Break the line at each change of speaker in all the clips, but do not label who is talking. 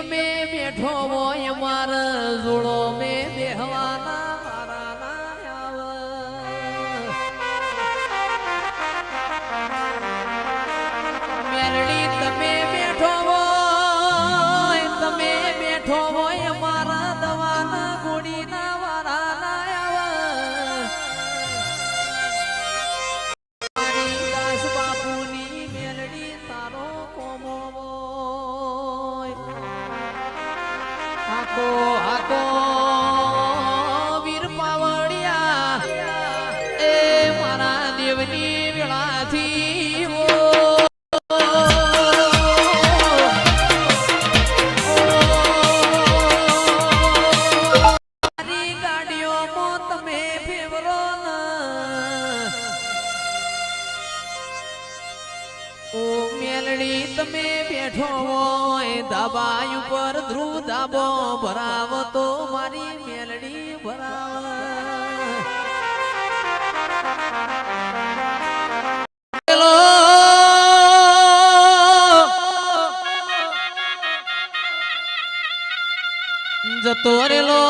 તમે બેઠો હોય મારા જોડો મે બેહવાના મારા ના આવે મેરડી તમે બેઠો હોય મારા દવાના ગોડીના વારા ના આવે મારી દાસ બાપુની મેરડી તારો કોમો હાકો વીર પાવડિયા એ મારા દેવની વેળાથી મારી ગાડીઓમાં તમે ફેવરો ઓ મેલડી તમે બેઠો હોય ધાબા ઉપર ધ્રુવ ધાબો ભરાવ તો મારી મેલડી ભરાવ જતો રેલો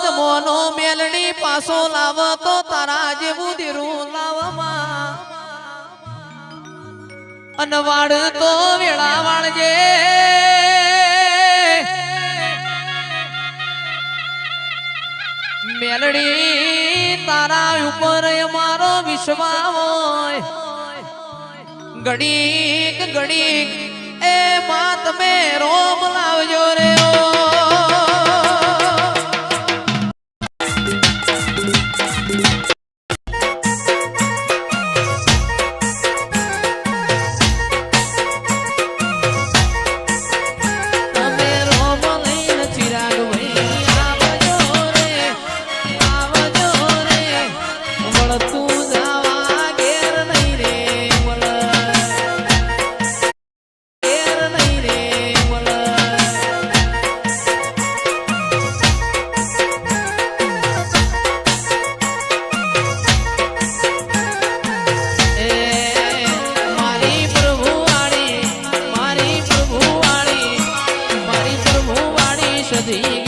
જમોનો મેલડી પાછો લાવ તો તારા જેવું દીરું લાવમાં અનવાડ તો વેળા વાળજે મેલડી તારા ઉપર મારો વિશ્વાસ હોય ઘડીક ઘડીક એ માં તમે રોમ લાવજો રે the